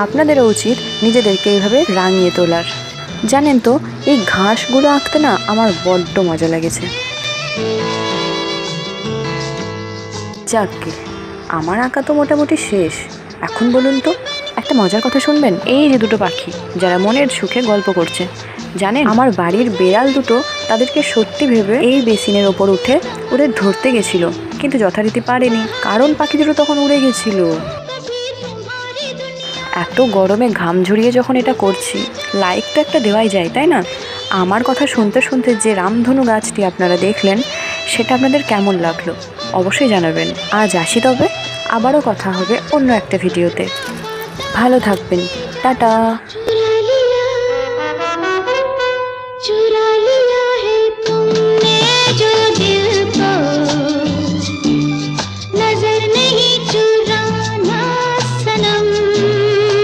আপনাদেরও উচিত নিজেদেরকে এইভাবে রাঙিয়ে তোলার। জানেন তো, এই ঘাসগুলো আঁকতে না আমার বড্ড মজা লেগেছে। যাকগে, আমার আঁকা তো মোটামুটি শেষ। এখন বলুন তো, একটা মজার কথা শুনবেন? এই যে দুটো পাখি যারা মনের সুখে গল্প করছে, জানেন আমার বাড়ির বেড়াল দুটো তাদেরকে সত্যি ভেবে এই বেসিনের ওপর উঠে ওদের ধরতে গেছিল, কিন্তু যথারীতি পারেনি, কারণ পাখি দুটো তখন উড়ে গেছিল। এত গরমে ঘাম ঝরিয়ে যখন এটা করছি, লাইক তো একটা দেওয়াই যায়, তাই না? আমার কথা শুনতে শুনতে যে রামধনু গাছটি আপনারা দেখলেন, সেটা আপনাদের কেমন লাগলো অবশ্যই জানাবেন। আজ আসি তবে, আবারও কথা হবে অন্য একটা ভিডিওতে। ভালো থাকবেন, টাটা।